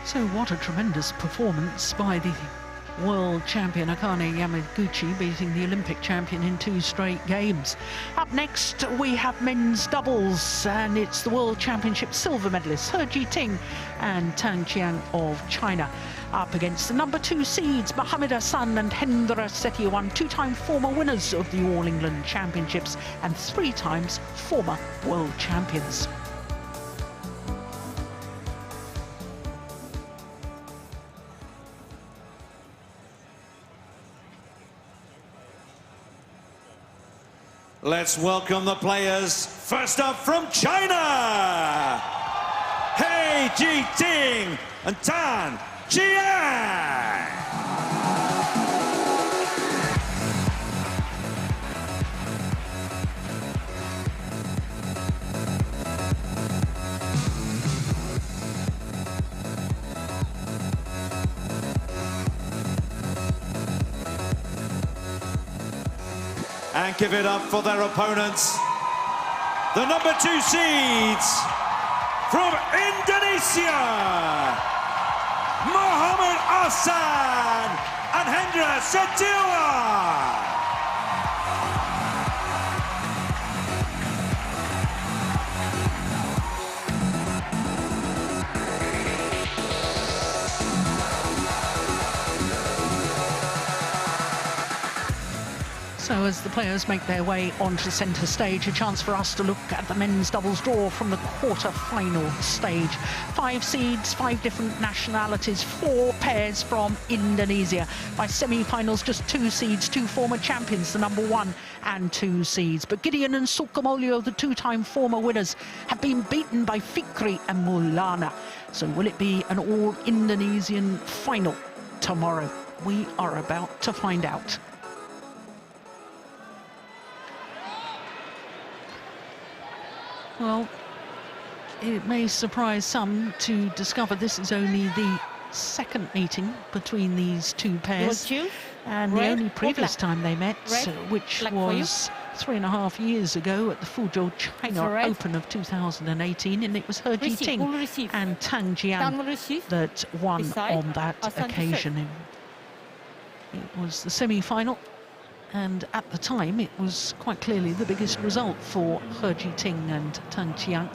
So what a tremendous performance by the world champion Akane Yamaguchi, beating the Olympic champion in 2 straight games. Up next we have men's doubles, and it's the World Championship silver medalists He Jiting and Tang Qiang of China up against the number 2 seeds Mohamed Hassan and Hendra Setiawan, 2-time former winners of the All England Championships and 3 times former world champions. Let's welcome the players. First up from China, He Jiting and Tang Qiang. And give it up for their opponents, the number 2 seeds from Indonesia, Mohamed AHSAN and Hendra Setiawan. So as the players make their way onto the centre stage, a chance for us to look at the men's doubles draw from the quarter-final stage. 5 seeds, 5 different nationalities, 4 pairs from Indonesia. By semi-finals, just 2 seeds, 2 former champions, the number 1 and 2 seeds. But Gideon and Sukamuljo, the 2-time former winners, have been beaten by Fikri and Maulana. So will it be an all-Indonesian final tomorrow? We are about to find out. Well, it may surprise some to discover this is only the 2nd meeting between these 2 pairs, and the only previous time they met, which was 3.5 years ago at the Fuzhou China Open of 2018, and it was He Jiting and Tang Qiang that won on that occasion. It was the semi-final, and at the time it was quite clearly the biggest result for He Jiting and Tang Qiang.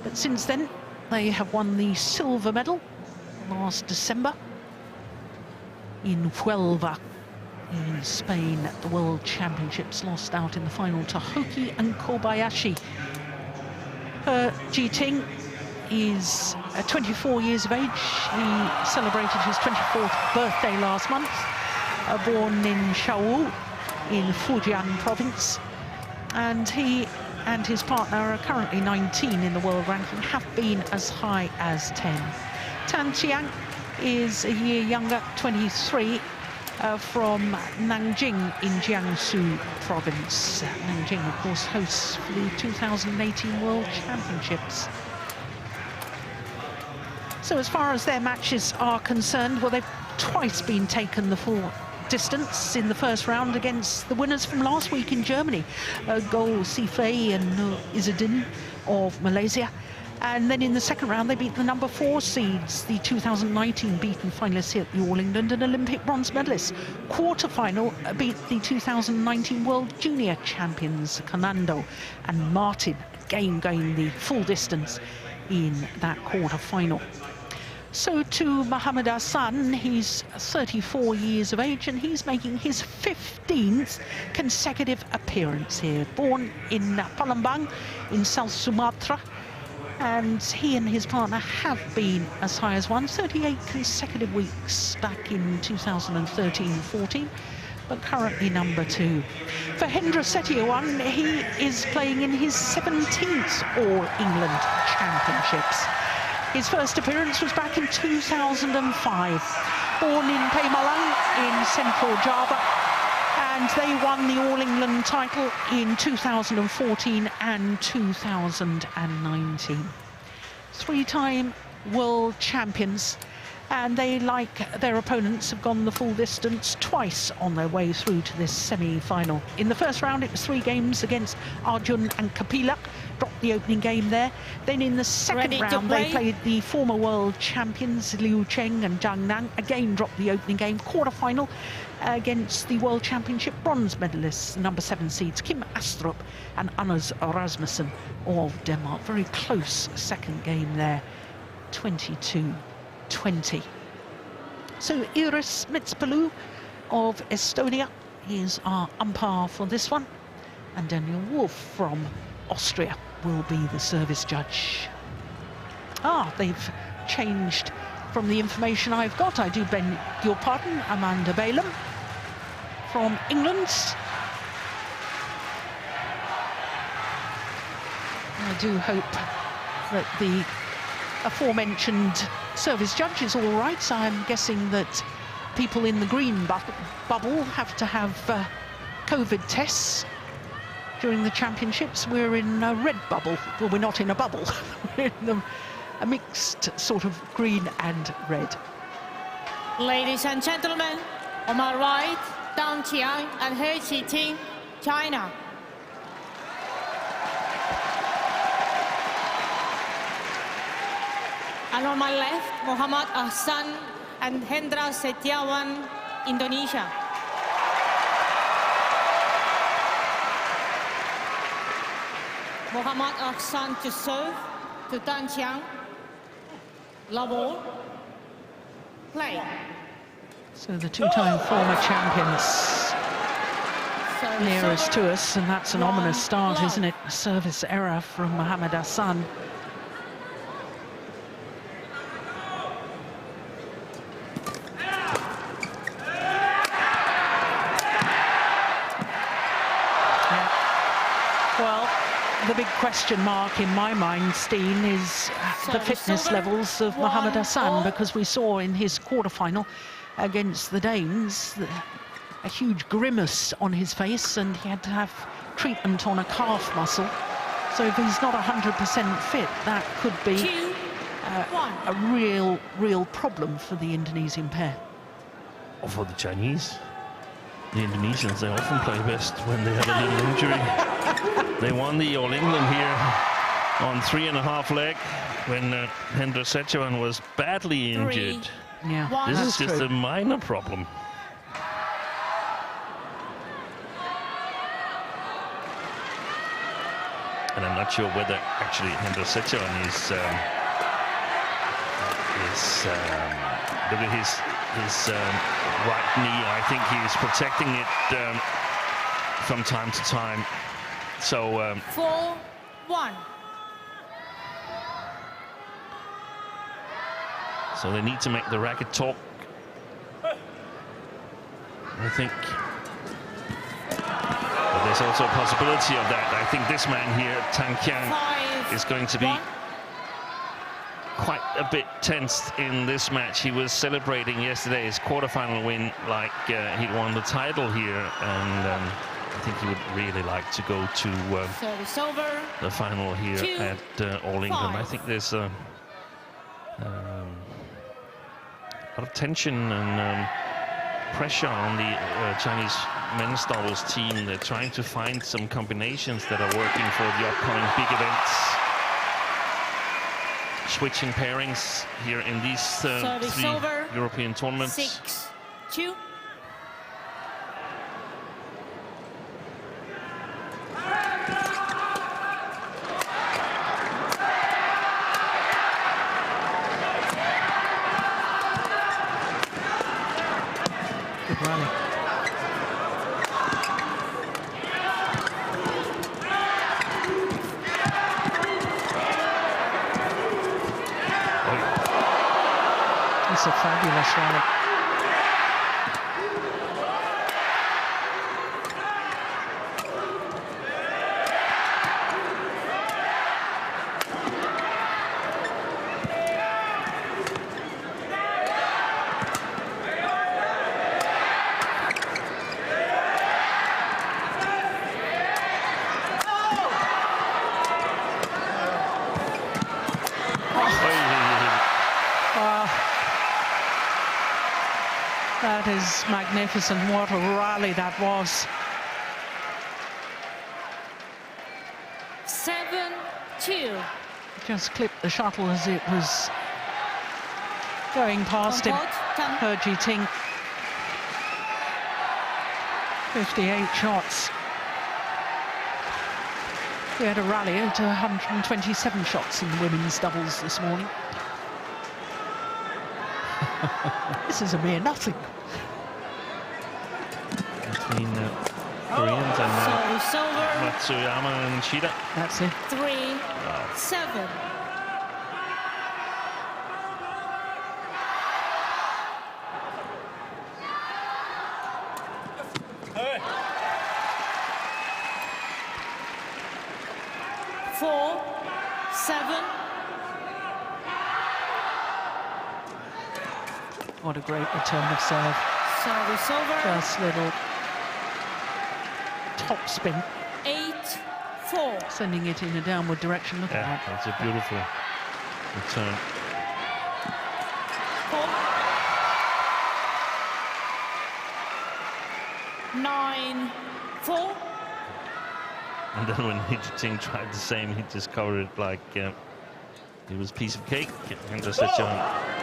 But since then they have won the silver medal last December in Huelva in Spain at the World Championships, lost out in the final to Hoki and Kobayashi. He Jiting is 24 years of age. He celebrated his 24th birthday last month. Born in Shawu in Fujian province, and he and his partner are currently 19 in the world ranking, have been as high as 10. Tang Qiang is a year younger, 23, from Nanjing in Jiangsu province. Nanjing, of course, hosts for the 2018 World Championships. So as far as their matches are concerned, well, they've twice been taken the full distance in the first round against the winners from last week in Germany, Gol Sifei and Izzeddin of Malaysia. And then in the second round they beat the number 4 seeds, the 2019 beaten finalists here at the All England and Olympic bronze medalists. Quarter-final beat the 2019 World Junior champions Kanando and Martin, again going the full distance in that quarter-final. So to Mohamed Hassan, he's 34 years of age and he's making his 15th consecutive appearance here. Born in Palembang in South Sumatra, and he and his partner have been as high as 38 consecutive weeks back in 2013-14, but currently number 2. For Hendra Setiawan, he is playing in his 17th All England Championships. His first appearance was back in 2005. Born in Pemalang in Central Java, and they won the All England title in 2014 and 2019. 3-time world champions, and they, like their opponents, have gone the full distance twice on their way through to this semi-final. In the first round, it was 3 games against Arjun and Kapila, dropped the opening game there. Then in the second round, they played the former world champions Liu Cheng and Zhang Nan. Again, dropped the opening game. Quarterfinal against the World Championship bronze medalists, number 7 seeds Kim Astrup and Anders Rasmussen of Denmark. Very close second game there, 22-20. So Iris Mitspalu of Estonia is our umpire for this one, and Daniel Wolf from Austria will be the service judge. They've changed from the information I've got. I do beg your pardon. Amanda Balaam from England. I do hope that the aforementioned service judge is all right. So I'm guessing that people in the green bubble have to have COVID tests during the championships. We're in a red bubble. Well, we're not in a bubble. We're in a mixed sort of green and red. Ladies and gentlemen, on my right, Dang Qiang and He Qiting, China. And on my left, Muhammad AHSAN and Hendra Setiawan, Indonesia. Muhammad AHSAN to serve to Dang Qiang. Love all. Play. So the two-time former champions nearest to us, and that's an ominous start, isn't it? A service error from Muhammad AHSAN. Well, the big question mark in my mind, Steen, is the fitness levels of Muhammad AHSAN, because we saw in his quarterfinal against the Danes a huge grimace on his face, and he had to have treatment on a calf muscle. So if he's not 100% fit, that could be a real problem for the Indonesian pair. Or for the Chinese. The Indonesians, they often play best when they have a little injury. They won the All England here on 3.5 leg when Hendra Setiawan was badly injured. Yeah, this is just a minor problem. And I'm not sure whether actually Hendra Setiawan look at his right knee. I think he is protecting it from time to time. So 4-1. So they need to make the racket talk. I think. But there's also a possibility of that. I think this man here, Dang Qiang, is going to be quite a bit tensed in this match. He was celebrating yesterday his quarterfinal win like he'd won the title here, and I think he would really like to go to the final here at All England. I think there's a lot of tension and pressure on the Chinese men's doubles team. They're trying to find some combinations that are working for the upcoming big events. Switching pairings here in these 3 European tournaments. 6-2. Good rally. It's a fabulous rally. That is magnificent. What a rally that was. 7 just clipped the shuttle as it was going past him. He Jiting. 58 shots. We had a rally at 127 shots in the women's doubles this morning. This is a mere nothing. Between Koreans and Matsuyama and Shida. That's it. 3-7. What a great return of serve. Service over. Just little top spin. 8-4. Sending it in a downward direction. Look at that. That's a beautiful return. 9-4. And then when He Jiting tried the same, he just covered it like it was a piece of cake. And just SETIAWAN.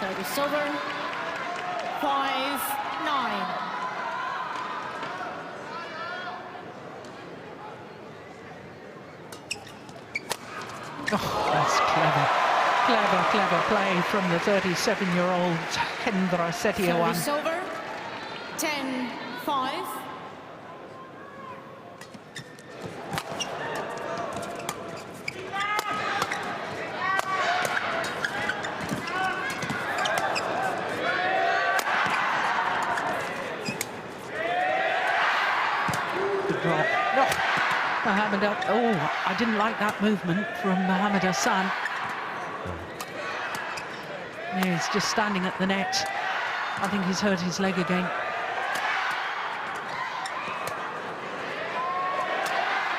Service over. 5-9. Oh, that's clever. Clever play from the 37-year-old Hendra SETIAWAN. Service over. 10-5. Oh, I didn't like that movement from AHSAN. He's just standing at the net. I think he's hurt his leg again.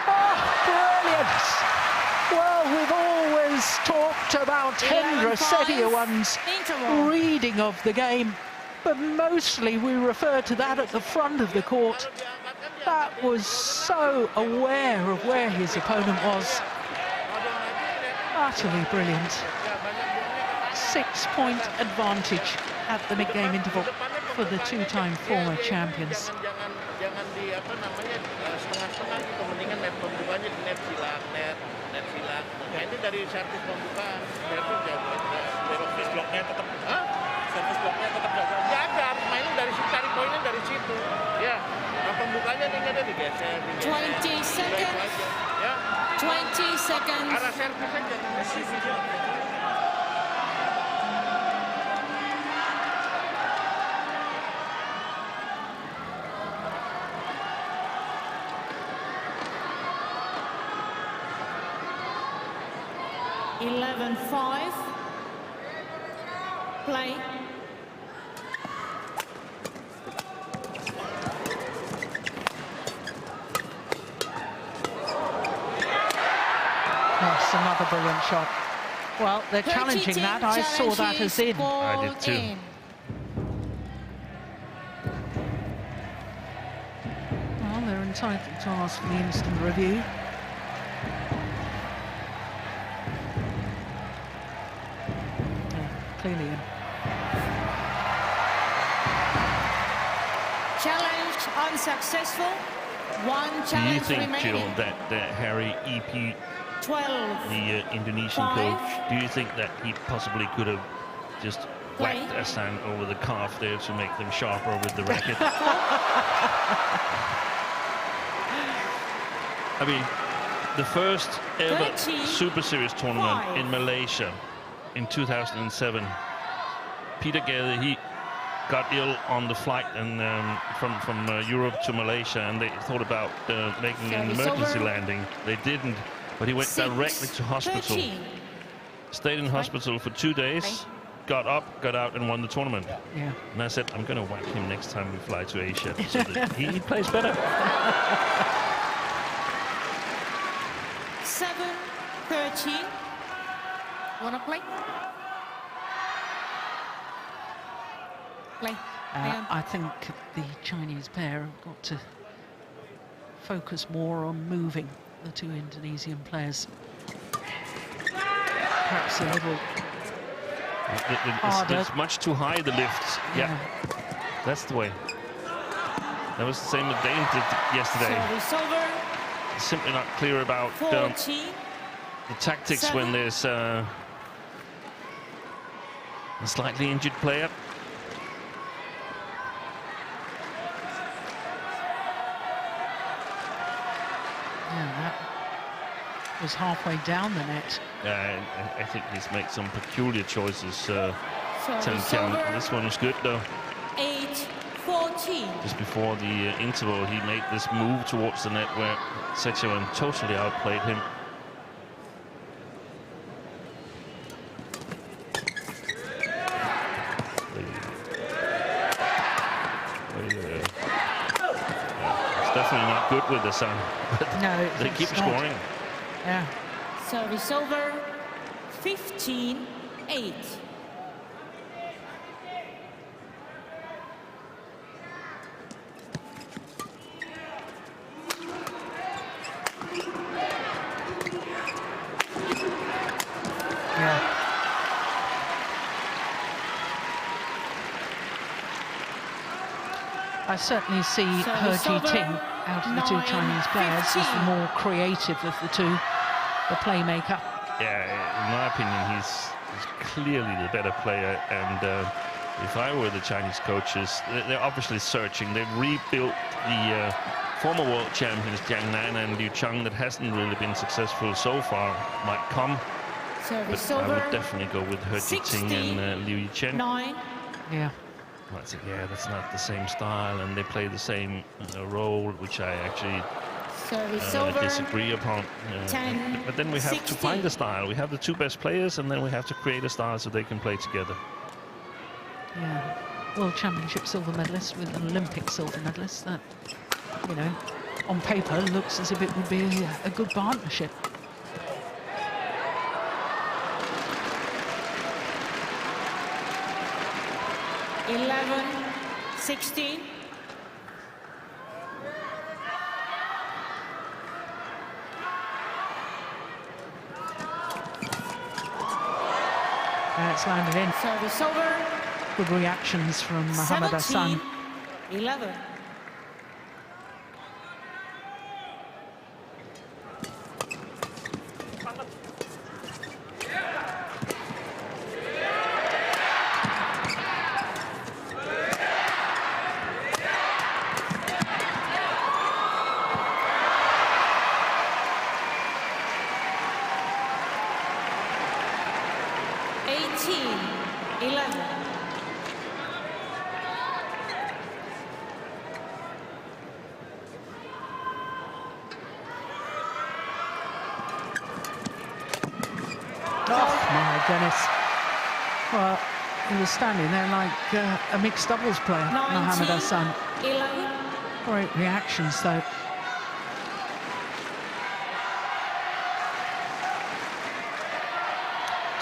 Oh, brilliant! Well, we've always talked about Hendra SETIAWAN's reading of the game, but mostly we refer to that at the front of the court. That was so aware of where his opponent was. Utterly brilliant. 6-point advantage at the mid-game interval for the two-time former champions. Pembukanya nih ada digeser. 20 seconds. Ya. 20 seconds. Arah servis aja. 11-5. Play. That's another brilliant shot. Well, they're challenging that. I saw that as in. I did too. Well, they're entitled to ask for the instant review. Clearly in. Challenge unsuccessful. One challenge remaining. Do you think, Jill, that Harry EP, 12, the Indonesian coach, do you think that he possibly could have just whacked AHSAN over the calf there to make them sharper with the racket? I mean, the first ever Super Series tournament in Malaysia in 2007, Peter Gade, he got ill on the flight and from Europe to Malaysia, and they thought about making an emergency landing. They didn't, but he went directly to hospital. Stayed in hospital for 2 days, got up, got out, and won the tournament. Yeah. And I said, I'm going to whack him next time we fly to Asia, so that he plays better. 7-13. Wanna play? Play. I think the Chinese pair have got to focus more on moving the two Indonesian players. Perhaps a little harder. It's much too high, the lift. Yeah, that's the way. That was the same that Dane did yesterday. Simply not clear about the tactics when there's a slightly injured player. Was halfway down the net. Yeah, I think he's made some peculiar choices. Tang Kiang. This one was good though. 8-14. Just before the interval, he made this move towards the net where SETIAWAN totally outplayed him. It's definitely not good with the sun. No, they keep scoring. Yeah. Service over. 15-8. I certainly see He Jiting out of the two Chinese players as the more creative of the two, the playmaker. Yeah, in my opinion, he's clearly the better player. And if I were the Chinese coaches, they're obviously searching. They've rebuilt the former world champions Jiang Nan and Liu Chang that hasn't really been successful so far. Might come, but I would definitely go with He Jiting and Liu Yichen. Yeah. I said, yeah, that's not the same style, and they play the same role, which I actually disagree upon. But then we have to find a style. We have the two best players, and then we have to create a style so they can play together. Yeah, World Championship silver medalist with an Olympic silver medalist. That, you know, on paper looks as if it would be a good partnership. (11-16). It's landed in. Service over. Good reactions from Mohammad Hassan. 11. Goodness. Well, he was standing there like a mixed doubles player, Mohammad Hassan. 11. Great reactions, though.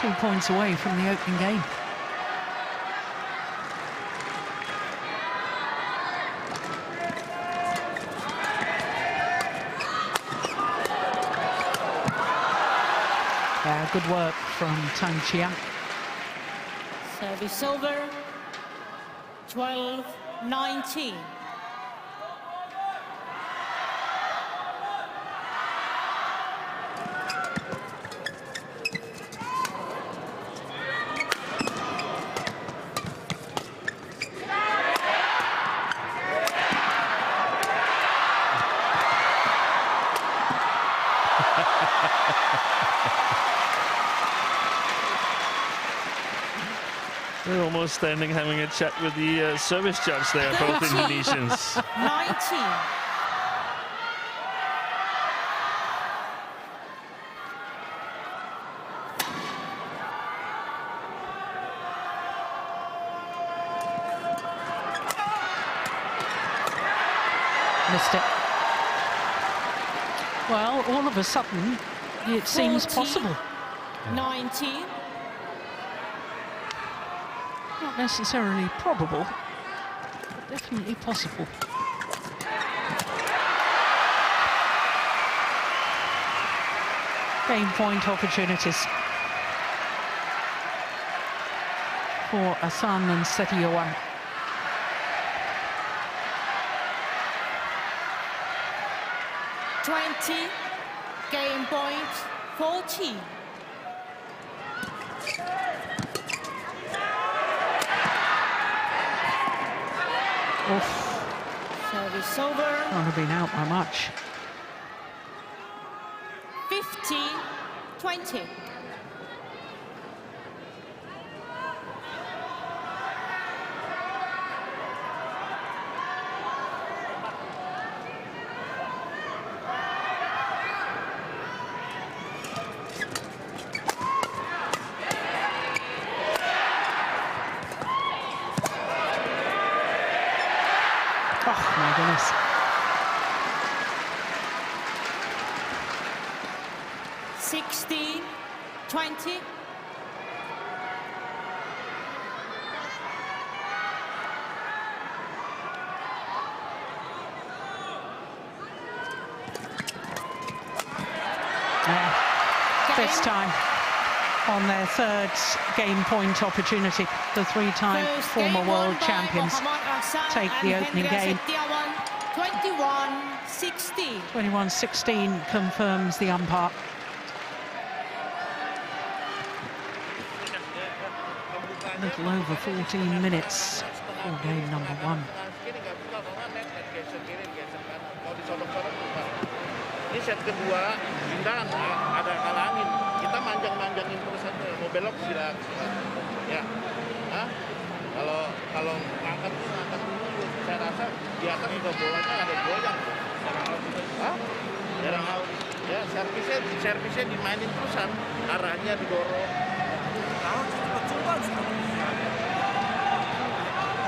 Two points away from the opening game. Good work from Tang Kiang. Service over. 12-19. They're almost standing having a chat with the service judge there, both Indonesians. 19. Missed it. Well, all of a sudden, it seems possible. 19. Not necessarily probable, but definitely possible. Game point opportunities for AHSAN and SETIAWAN. Game point 40. Oof. Service over. Can't have been out by much. 15-20. Oh, my goodness. 16-20. This time on their third game point opportunity, the three-time former world champions take the opening game. 21-16. 21-16 confirms the umpire. A little over 14 minutes for game number one. Ini set kedua, kita ada kalangin, kita manjang-manjangin terus aja, mau belok silakan. Ya, kalau ngangkat dulu, saya rasa di atas juga bolanya ada goyang. Jarang out. Ya, servisnya dimainin terusan, arahnya didorong. Coba.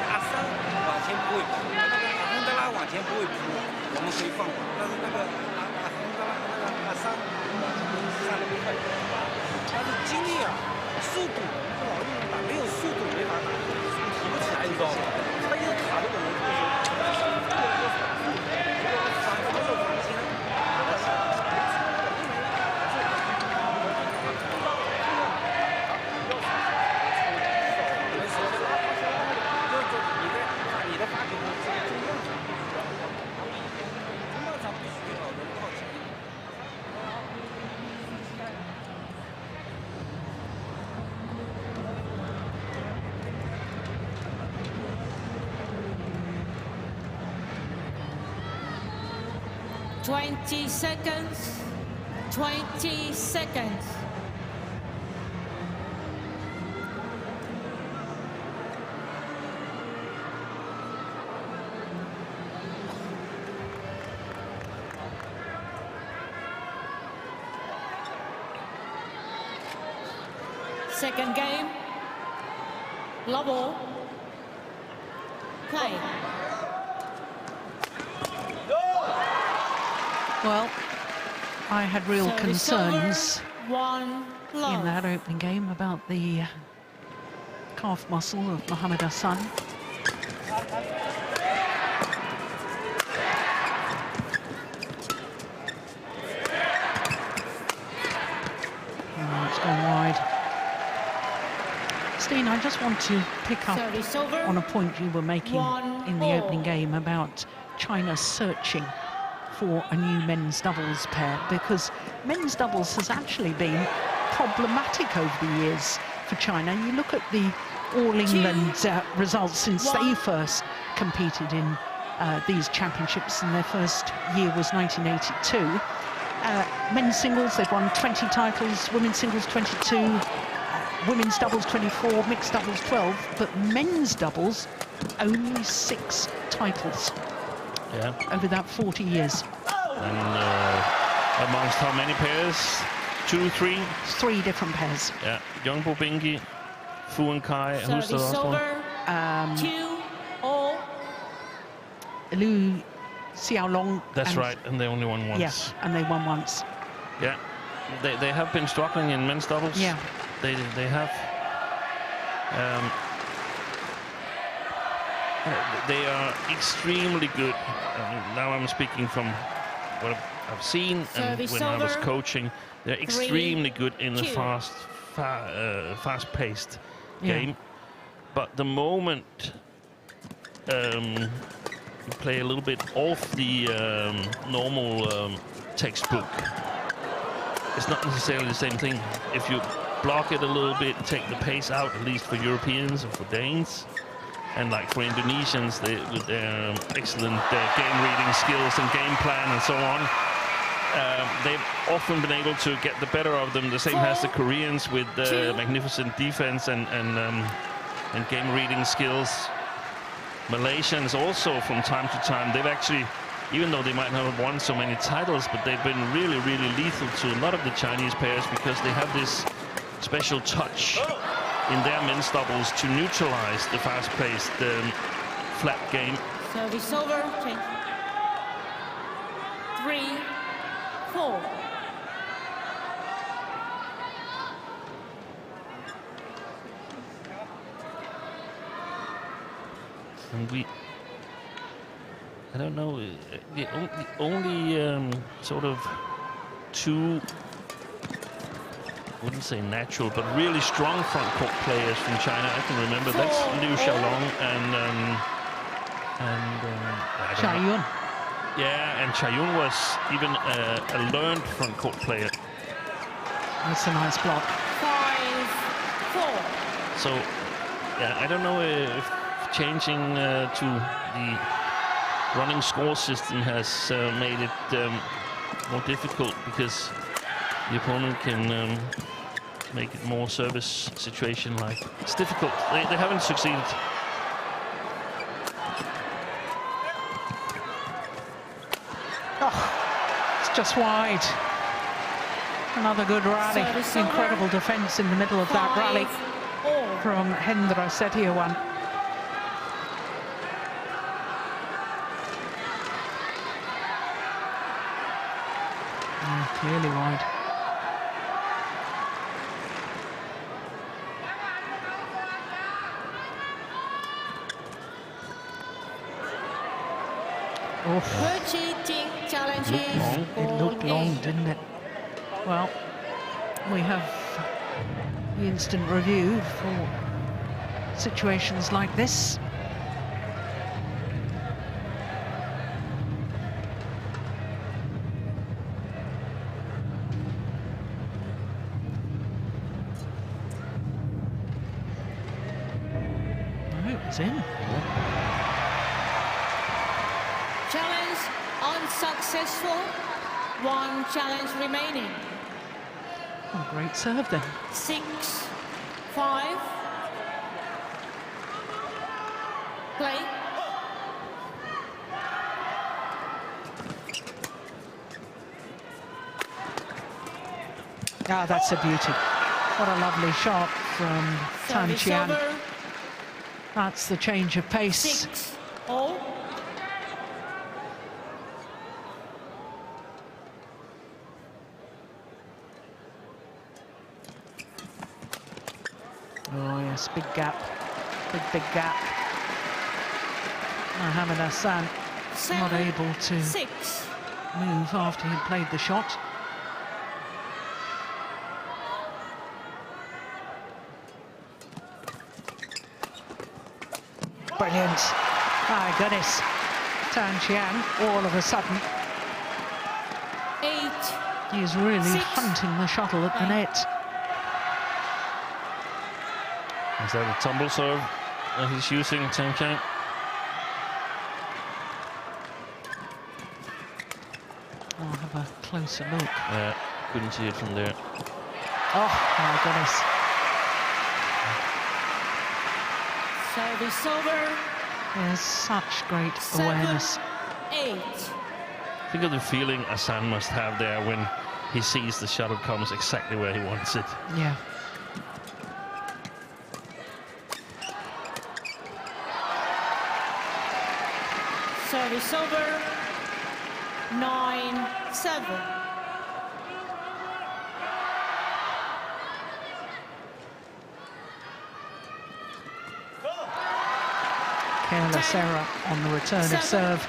阿三往前不会扑，那个阿洪德拉往前不会扑，我们可以放，但是那个阿三上的快，但是精力啊、速度，老运动打没有速度没法打，提不起来，你知道吗？他一卡这个人你的发球是中正场，中正场必须老人靠前。20 seconds. 20 seconds. Second game. Level. Play. Well, I had real Service concerns over. 1 love. in that opening game about the calf muscle of Mohamed AHSAN. Oh, it's gone wide. Steen, I just want to pick up Service over. on a point you were making 1 in the all. opening game about China searching for a new men's doubles pair, because men's doubles has actually been problematic over the years for China. You look at the All England results since they first competed in these championships, and their first year was 1982. Men's singles, they've won 20 titles, women's singles 22, women's doubles 24, mixed doubles 12, but men's doubles only 6 titles. Yeah. Over that 40 years. And amongst how many pairs? 2, 3? 3 different pairs. Yeah. Yongbo Bingi, Fu and Kai. Who's the Service last one? over. 2 all. Liu Xiaolong. That's right, and they only won once. Yeah, and they won once. Yeah. They have been struggling in men's doubles. Yeah. They have. They are extremely good. Now I'm speaking from what I've seen and when I was coaching. They're extremely good in the fast-paced game. But the moment you play a little bit off the normal textbook, it's not necessarily the same thing. If you block it a little bit, take the pace out, at least for Europeans or for Danes, and like for Indonesians, with their excellent game reading skills and game plan and so on, they've often been able to get the better of them. The same has the Koreans with magnificent defense and game reading skills. Malaysians also, from time to time, they've actually, even though they might not have won so many titles, but they've been really, really lethal to a lot of the Chinese players because they have this special touch in their men's doubles to neutralize the fast-paced flat game. Service over. 3-4. And I don't know, the only sort of two, I wouldn't say natural, but really strong front court players from China I can remember. That's Liu Xiaolong and Xia Yun. Yeah, and Xia Yun was even a learned front court player. That's a nice block. 5-4. So, yeah, I don't know if changing to the running score system has made it more difficult because the opponent can make it more service situation like. It's difficult. They haven't succeeded. Oh, it's just wide. Another good rally. Incredible defense in the middle of that rally from Hendra Setiawan. Clearly wide. Cheating challenges. It looked long, didn't it? Well, we have the instant review for situations like this. In. Challenge unsuccessful. One challenge remaining. Oh, great serve then. 6-5. Play. Ah, that's a beauty. What a lovely shot from Tan Qian. That's the change of pace. 6-0. Oh yes, big gap. Big gap. Mohamed Hassan not able to move after he played the shot. Brilliant. My goodness. Tan Qian, all of a sudden. 8. He's really hunting the shuttle at the net. Is that a tumble serve that he's using, Tan Qian? I'll have a closer look. Yeah, couldn't see it from there. Oh, my goodness. Service over. There's such great awareness. 7-8. Think of the feeling AHSAN must have there when he sees the shuttle comes exactly where he wants it. Yeah. Service over. 9-7. Careless error on the return of serve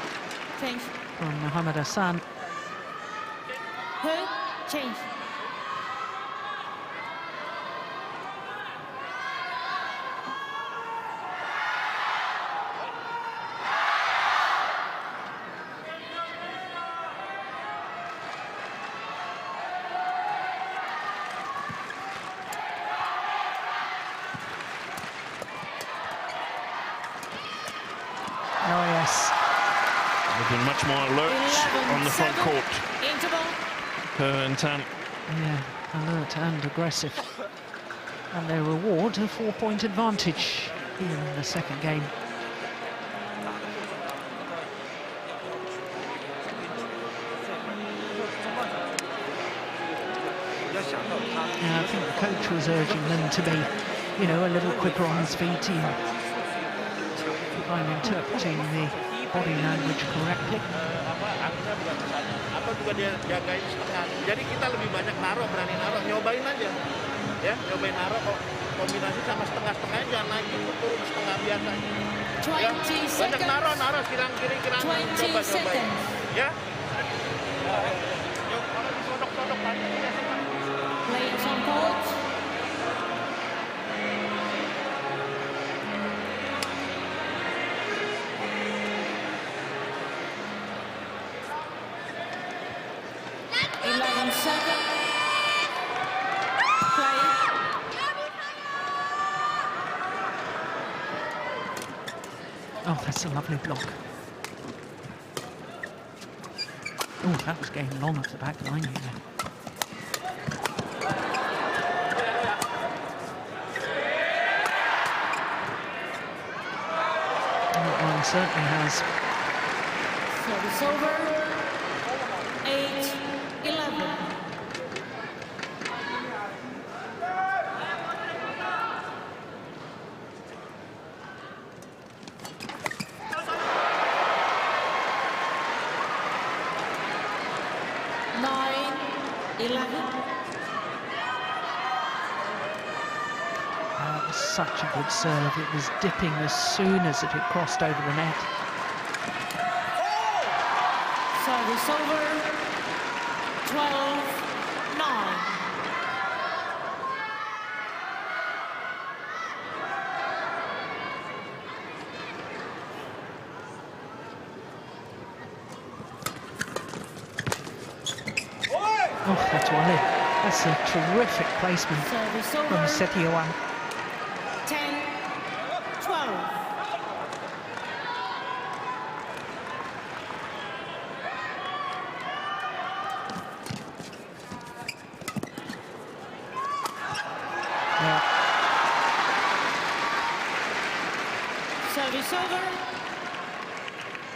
Change. from Mohamed Hassan. Change. Oh, yes. They've been much more alert on the front court. Interval. Her and Tan. Yeah, alert and aggressive. And their reward, a 4-point advantage here in the second game. Yeah, I think the coach was urging them to be, you know, a little quicker on his feet. If I'm interpreting the body language correctly. Apa juga dia jagain setengah. Jadi kita lebih banyak naruh, berani naruh, nyobain aja. Ya, nyobain naruh kok kombinasi sama setengah-setengahnya jangan naik itu turun setengah biasa. Ya, banyak naruh kiri kanan coba. Ya. Yuk, kalau disodok-sodok aja biasa. Players on court. Oh, that's a lovely block. Oh, that was going long off the back line here. That one certainly has. Service over. 8-11. That was such a good serve. It was dipping as soon as it had crossed over the net. Service over. 12-9. Oh, that's Wale. That's a terrific placement Service over. from SETIAWAN. 10-12. Yeah. Service over.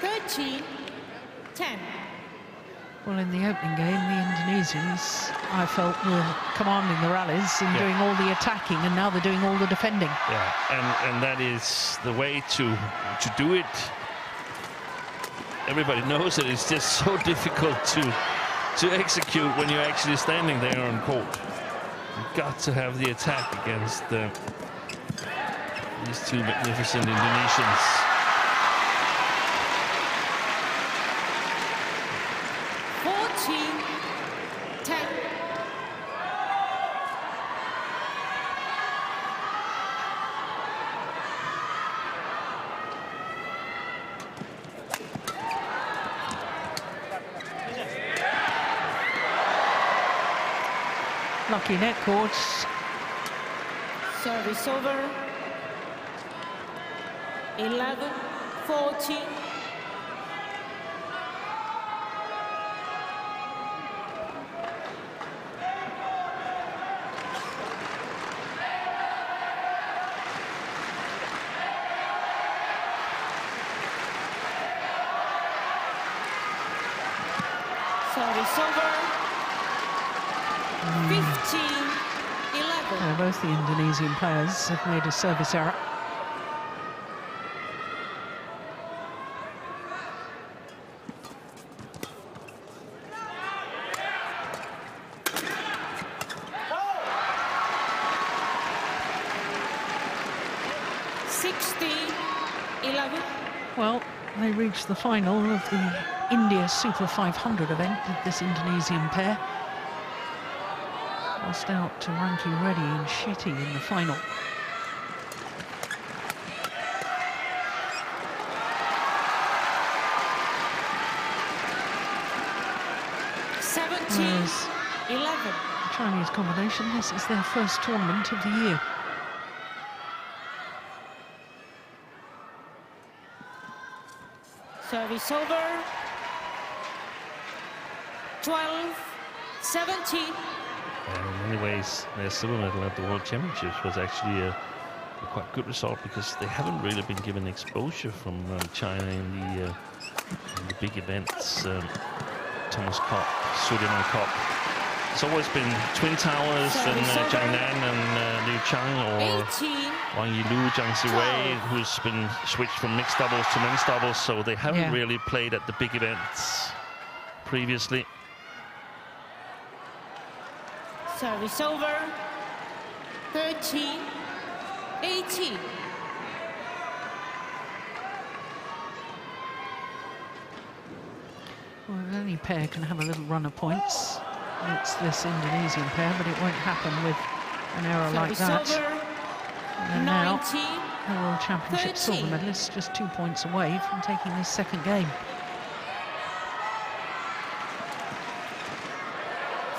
13-10. Well, in the opening game, the Indonesians, I felt, were commanding the rallies and doing all the attacking, and now they're doing all the defending. Yeah, and that is the way to do it. Everybody knows that it's just so difficult to execute when you're actually standing there on court. You've got to have the attack against these two magnificent Indonesians. Lucky net courts. Service over. 11-14. Service over. 15-11. Both the Indonesian players have made a service error. Well, they reached the final of the India Super 500 event with this Indonesian pair. Lost out to Ranki Reddy and Shetty in the final. Whereas 11. Chinese combination, this is their first tournament of the year. Service over. 12-17. In many ways, their silver medal at the World Championships was actually a quite good result, because they haven't really been given exposure from China in the big events. Thomas Cup, Sudirman Cup. It's always been Twin Towers and Jiangnan and Liu Chang, or 18. Wang Yilu, Zhang Ziwei, who's been switched from mixed doubles to men's doubles, so they haven't really played at the big events previously. Service over. 13-18. Well, any pair can have a little run of points. It's this Indonesian pair, but it won't happen with an error like that. And now, the World Championship silver medalists just 2 points away from taking this second game.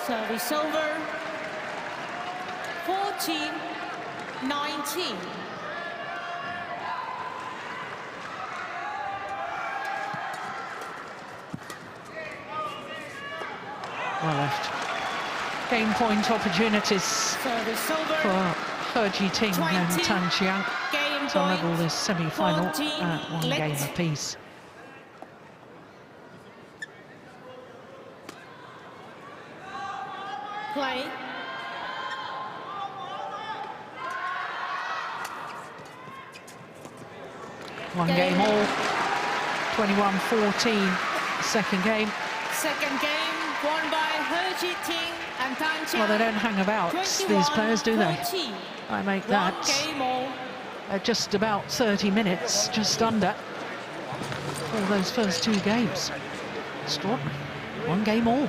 Service over. 14-19. Well left. Game point opportunities for He Jiting and Tan Chiang to level this semi-final at 1 game apiece. Play. One game all. 21-14. Second game. Second game won by He Jiting and Tan Chiang. Well, they don't hang about, these players, do they? I make that just about 30 minutes, just under, for those first 2 games. Extraordinary. 1 game all.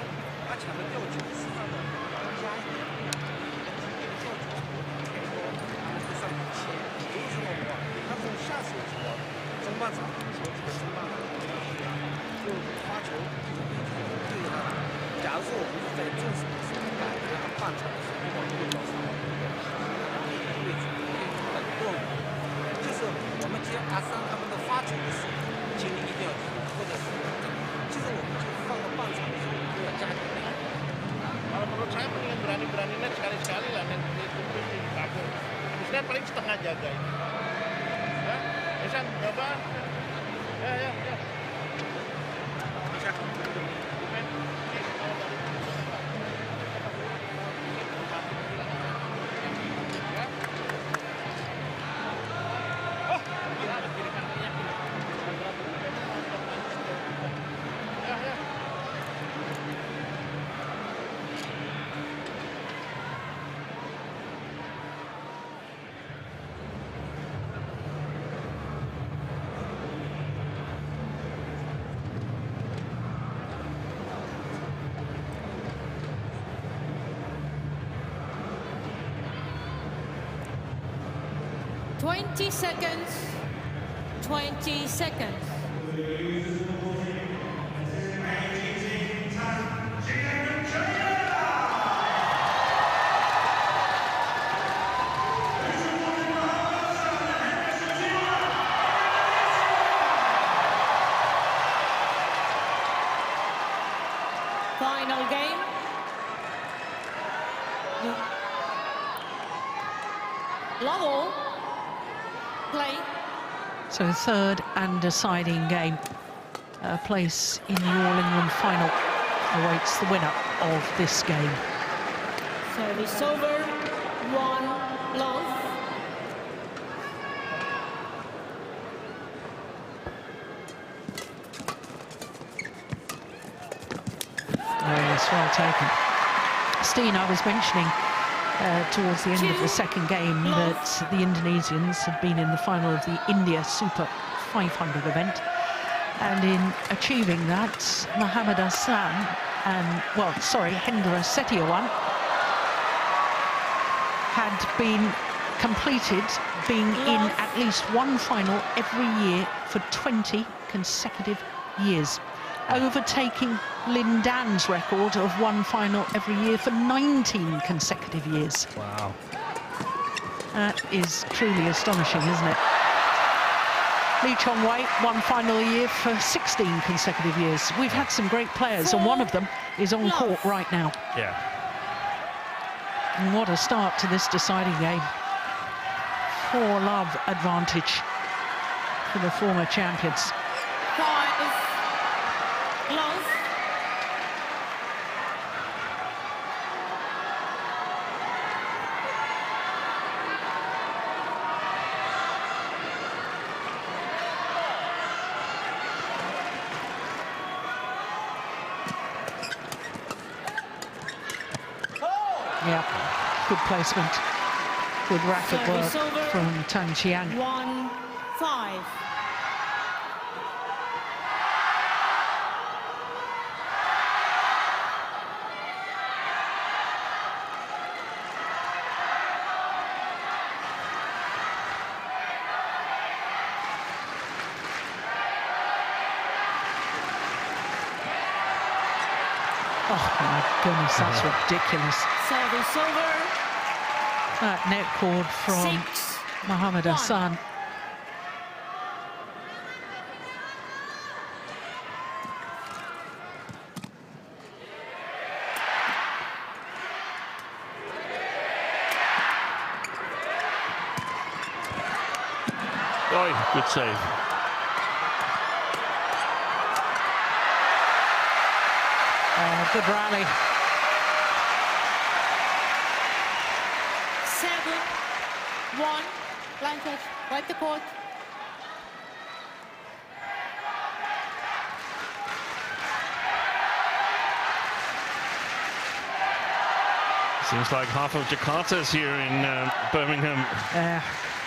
Kalau menurut saya mendingan berani-berani net sekali-sekali lah, net itu kabur. Terusnya paling setengah jaga ini. Ya, Hasan, coba. Ya. Twenty seconds. 20 seconds. Final game. Level. Play. So third and deciding game. A place in the All England final awaits the winner of this game. Service over. 1 love. Yes, well taken. Steen, I was mentioning towards the end of the second game that the Indonesians had been in the final of the India Super 500 event, and in achieving that, AHSAN and, well, sorry, SETIAWAN had been completed being in at least one final every year for 20 consecutive years, overtaking Lin Dan's record of one final every year for 19 consecutive years. Wow. That is truly astonishing, isn't it? Lee Chong-wei, one final a year for 16 consecutive years. We've had some great players, and one of them is on court right now. Yeah. And what a start to this deciding game. 4-love advantage for the former champions. 5 love. Yeah, good placement. Good racket work from Tang Qian. 1-5. Oh my goodness, that's ridiculous. Service over. That net cord from 6. Mohammad AHSAN. Oh, good save. Good rally. 7-1. Blanket, right the court. Seems like half of Jakarta's here in Birmingham.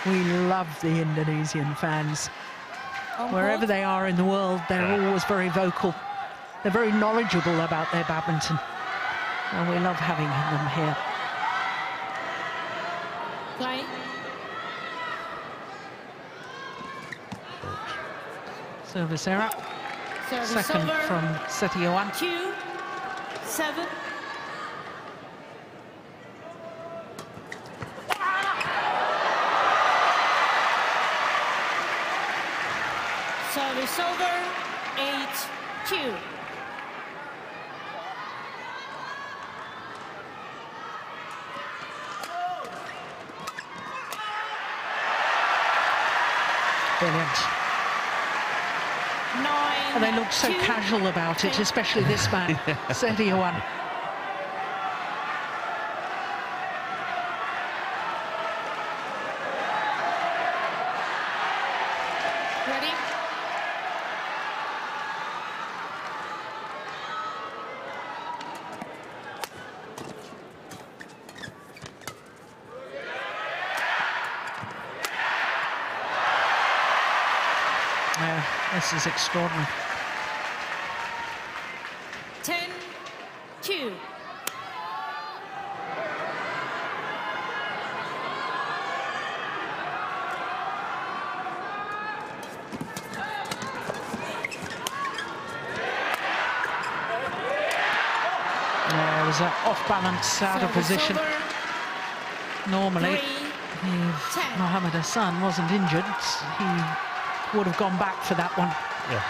We love the Indonesian fans. Wherever they are in the world, they're always very vocal. They're very knowledgeable about their badminton, and we love having them here. Play. Service error. Service Second over. from SETIAWAN. 2-7. Service over. 8-2. Brilliant. 9. And they look so casual about it, especially this man, SETIAWAN. Ready? This is extraordinary. 10-2. It was off balance, out of position. Normally, if Mohammad AHSAN wasn't injured, he would have gone back for that one. Yeah.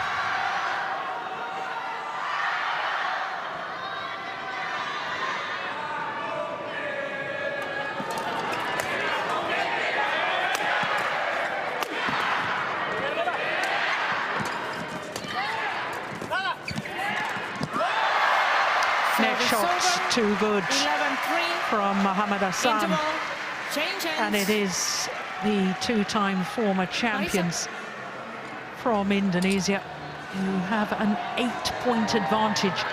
Net shots too good 11-3. from Mohammad AHSAN. Interval. Change hands. And it is the two-time former champions from Indonesia who have an 8-point advantage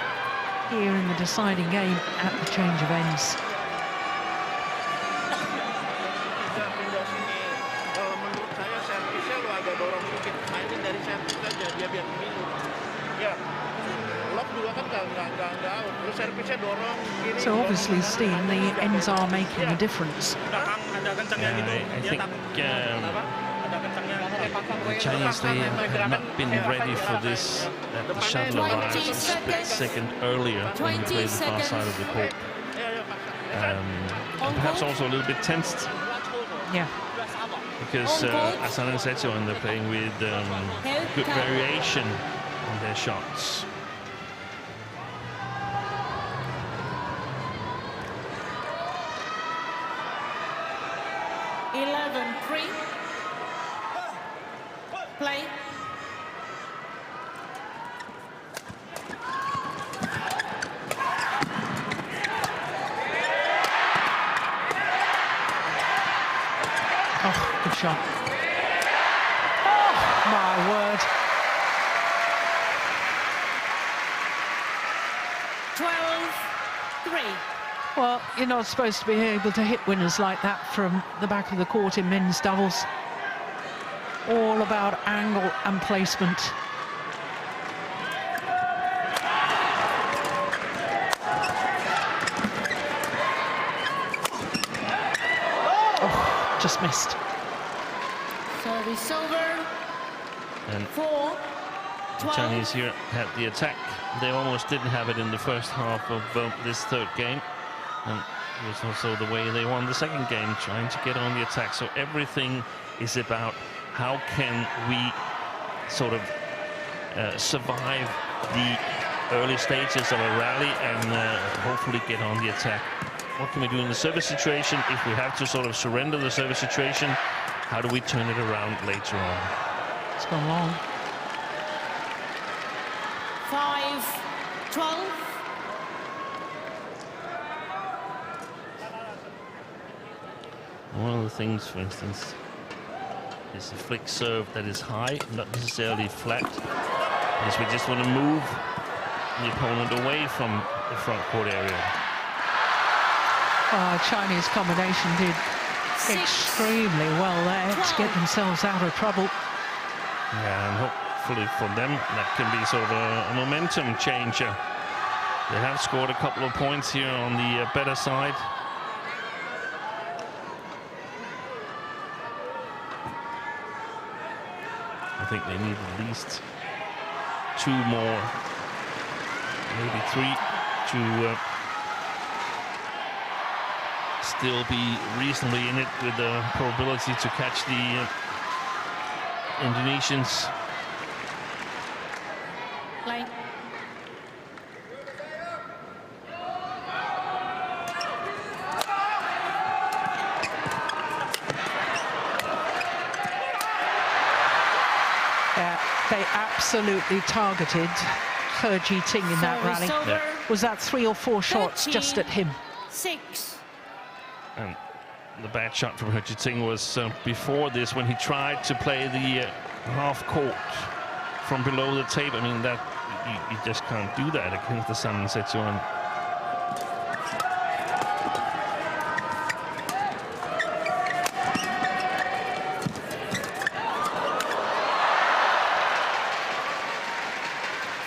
here in the deciding game at the change of ends. Menurut saya servisnya lo agak dorong sedikit, mainin dari servis saja, dia biar minum. Ya, lock juga kan nggak out. Terus servisnya dorong kiri. So obviously, Steen, the ends are making a difference. I think the Chinese, they have not been ready for this. The shuttle arrives a split second earlier when you play the far side of the court. And perhaps also a little bit tensed. Yeah. Because AHSAN and SETIAWAN, they're playing with good variation on their shots. Play. Oh, good shot. Oh, my word. 12-3. Well, you're not supposed to be able to hit winners like that from the back of the court in men's doubles. All about angle and placement. Oh, just missed. Service over. And 4-12. the Chinese here had the attack. They almost didn't have it in the first half of this third game. And it was also the way they won the second game, trying to get on the attack. So everything is about how can we sort of survive the early stages of a rally and hopefully get on the attack. What can we do in the service situation? If we have to sort of surrender the service situation, how do we turn it around later on? It's gone long. 5-12. One of the things, for instance, is a flick serve that is high, not necessarily flat, because we just want to move the opponent away from the front court area. Chinese combination did extremely well there to get themselves out of trouble. Yeah, and hopefully for them that can be sort of a momentum changer. They have scored a couple of points here on the better side. I think they need at least 2 more, maybe 3, to still be reasonably in it with the probability to catch the Indonesians. Play. They absolutely targeted He Jiting in that rally. Yeah. Was that 3 or 4 shots just at him? 6. And the bad shot from He Jiting was before this, when he tried to play the half court from below the tape. I mean, that you just can't do that against the AHSAN and SETIAWAN.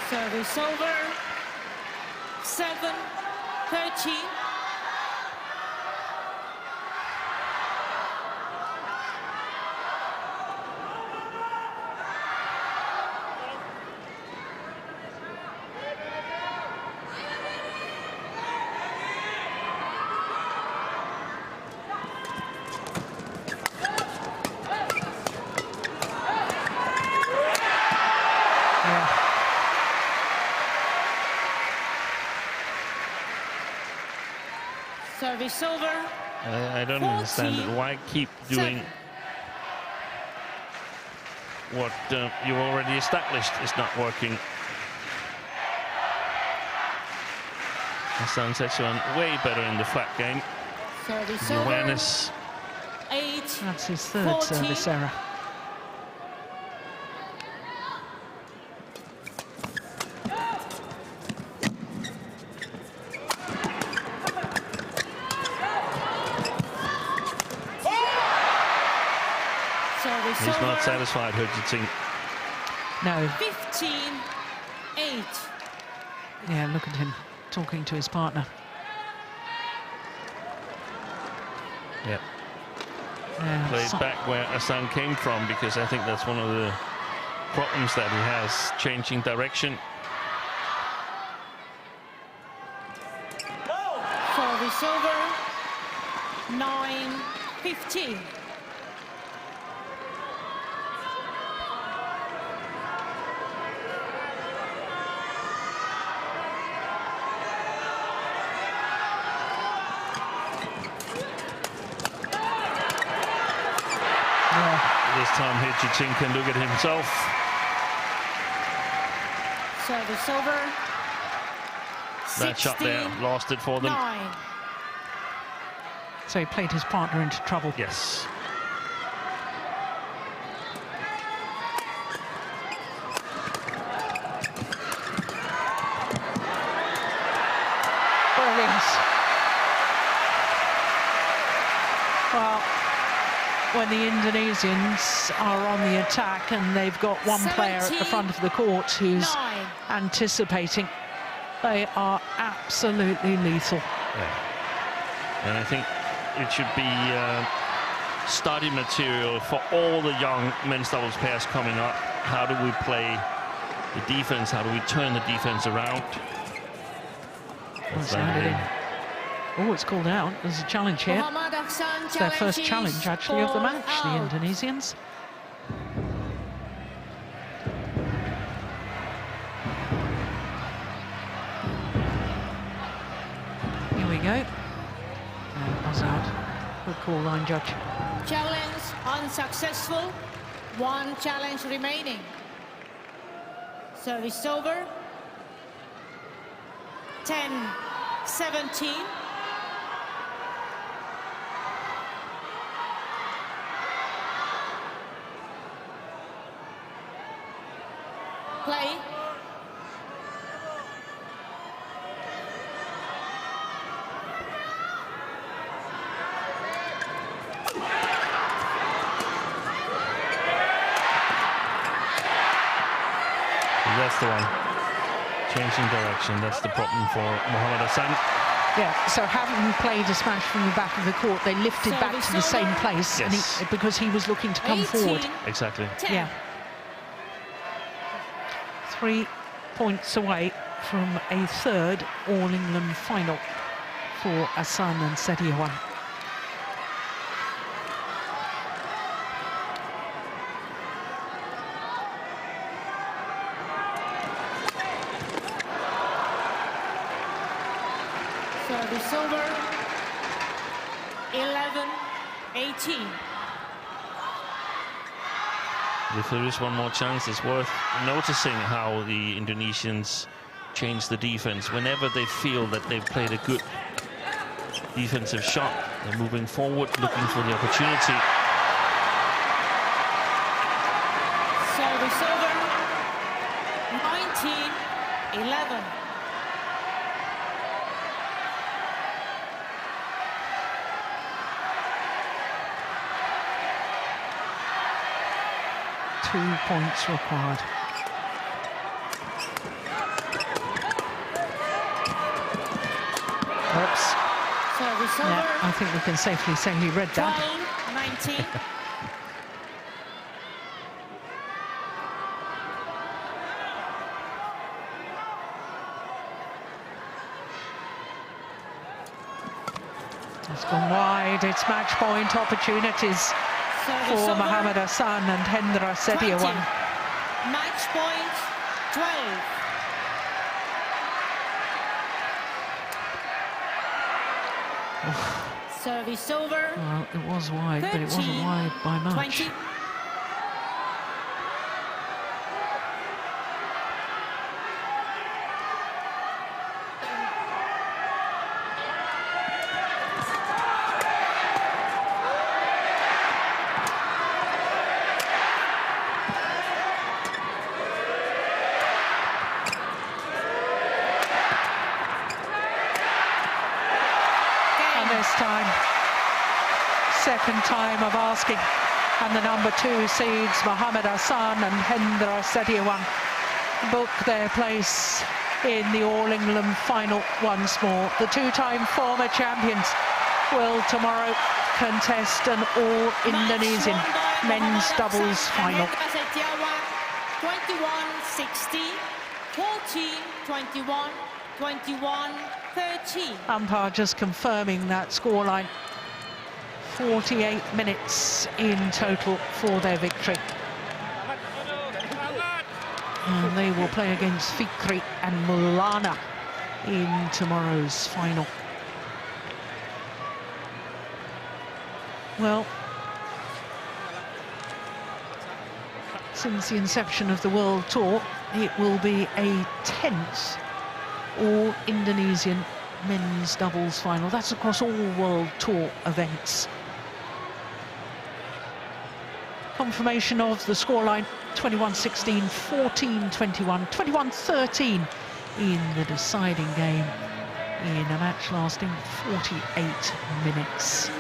Service over. 7-13. Service over. I don't understand it. Why keep doing what you've already established is not working? AHSAN and SETIAWAN way better in the flat game. Service The over. awareness. 8. That's his third 14. service error. Service He's over. not satisfied, He Jiting. No. 15-8. Yeah, look at him talking to his partner. Yeah. Yeah, Played back where AHSAN came from, because I think that's one of the problems that he has, changing direction. Service over. 9-15. This time Hei-Chi can look at himself. Service over. That shot there, lost it for them. 9. So he played his partner into trouble. Yes. Brilliant. Well, when the Indonesians are on the attack and they've got one player at the front of the court who's 9. anticipating, they are absolutely lethal. Yeah. And I think it should be study material for all the young men's doubles pairs coming up. How do we play the defense? How do we turn the defense around? That's Oh, it's called out. There's a challenge here. It's their first challenge, actually, of the match, the Indonesians. Here we go. Buzz out. Good call, line judge. Challenge unsuccessful. 1 challenge remaining. Service over. 10-17. Play. That's the one. Changing direction. That's the problem for Mohammad AHSAN. Yeah, so having played a smash from the back of the court, they lifted back to the same place, Yes. and because he was looking to come forward. Exactly. 10. Yeah. 3 points away from a third All-England final for AHSAN and SETIAWAN. Service over. 11-18. If there is one more chance, it's worth noticing how the Indonesians change the defense. Whenever they feel that they've played a good defensive shot, they're moving forward, looking for the opportunity. Service over. 19-11. Two points required. Oops. Service over. Yeah, I think we can safely say he read that. 12-19. It's gone wide. It's match point opportunities Service for over. Mohammad AHSAN and Hendra 20. SETIAWAN. Match point 12. Service over. Well, it was wide, but it wasn't wide by much. 20. This time, second time of asking, and the number 2 seeds Mohammad AHSAN and Hendra SETIAWAN book their place in the All-England final once more. The two-time former champions will tomorrow contest an all-Indonesian men's doubles final. SETIAWAN 21-16, 14-21, 21-13. Umpire just confirming that scoreline. 48 minutes in total for their victory. And they will play against Fikri and Maulana in tomorrow's final. Well, since the inception of the World Tour, it will be a 10th all-Indonesian men's doubles final. That's across all World Tour events. Confirmation of the scoreline: 21-16, 14-21, 21-13 in the deciding game in a match lasting 48 minutes.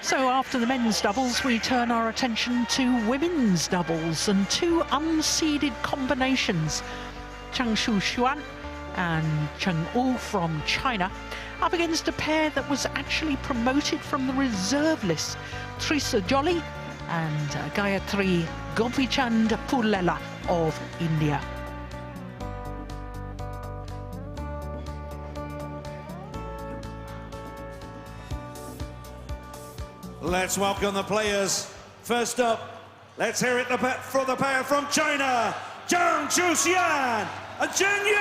So after the men's doubles, we turn our attention to women's doubles and two unseeded combinations. Chang Shu-xuan and Cheng Wu from China up against a pair that was actually promoted from the reserve list, Trisa Jolly and Gayatri Gopichand Pullela of India. Let's welcome the players. First up, let's hear it for the pair from China, Chang Shu-xuan and Cheng Yu.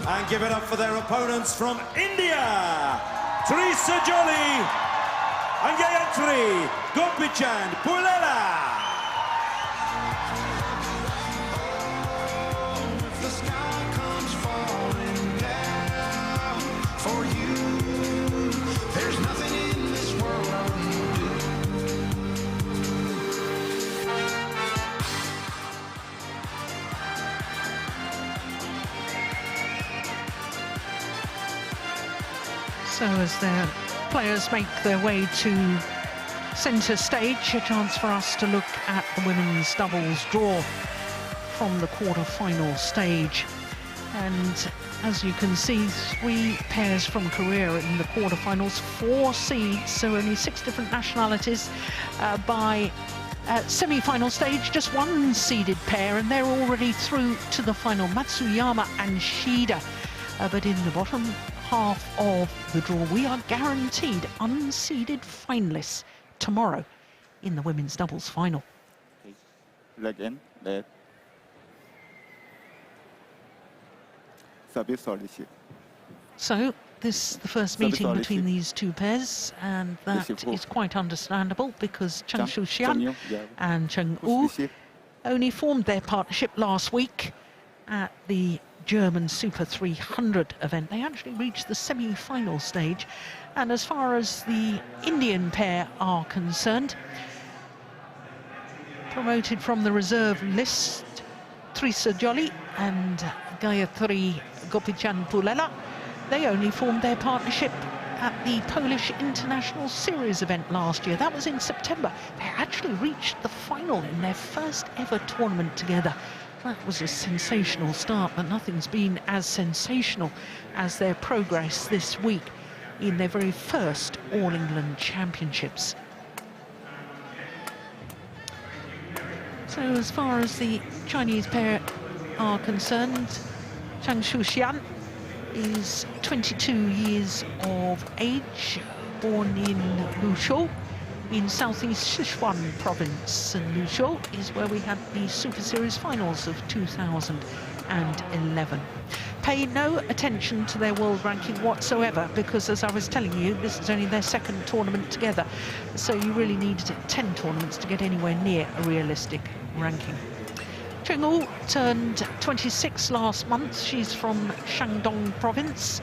And give it up for their opponents from India, Trisa Jolly and Gayatri Gopichand Pullela. The sky comes falling down for you. So as their players make their way to centre stage, a chance for us to look at the women's doubles draw from the quarter-final stage. And as you can see, 3 pairs from Korea in the quarter-finals, 4 seeds, so only 6 different nationalities. By semi-final stage, just 1 seeded pair, and they're already through to the final, Matsuyama and Shida. But in the bottom half of the draw, we are guaranteed unseeded finalists tomorrow in the women's doubles final. Leg in, left. Service or receive. So this is the first meeting between these 2 pairs, and that is quite understandable because Chang Shu-xian and Cheng Wu only formed their partnership last week at the German Super 300 event. They actually reached the semi-final stage. And as far as the Indian pair are concerned, promoted from the reserve list, Trisa Jolly and Gayatri Gopichan-Pulela, they only formed their partnership at the Polish International Series event last year. That was in September. They actually reached the final in their first ever tournament together. That was a sensational start, but nothing's been as sensational as their progress this week in their very first All-England Championships. So as far as the Chinese pair are concerned, Chang Shu-xian is 22 years of age, born in Luzhou in southeast Sichuan province, and Luzhou is where we had the Super Series finals of 2011. Pay no attention to their world ranking whatsoever, because as I was telling you, this is only their second tournament together, so you really need 10 tournaments to get anywhere near a realistic ranking. Cheng Wu turned 26 last month. She's from Shandong province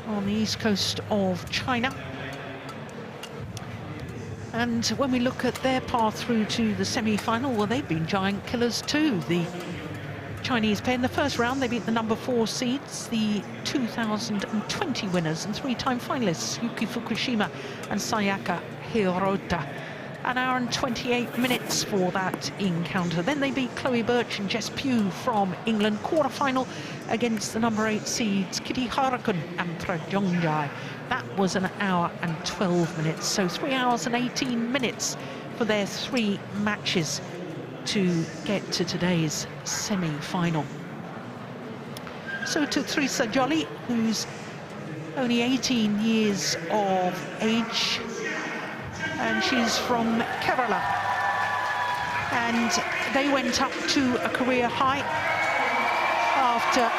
on the east coast of China. And when we look at their path through to the semi-final, well, they've been giant killers too. The Chinese pair in the first round, they beat the number 4 seeds, the 2020 winners and 3-time finalists, Yuki Fukushima and Sayaka Hirota. An hour and 28 minutes for that encounter. Then they beat Chloe Birch and Jess Pugh from England, quarter-final against the number 8 seeds, Kitty Harakun and Prajongjai. That was an hour and 12 minutes, so 3 hours and 18 minutes for their 3 matches to get to today's semi-final. So to Trisa Jolly, who's only 18 years of age, and she's from Kerala. And they went up to a career high after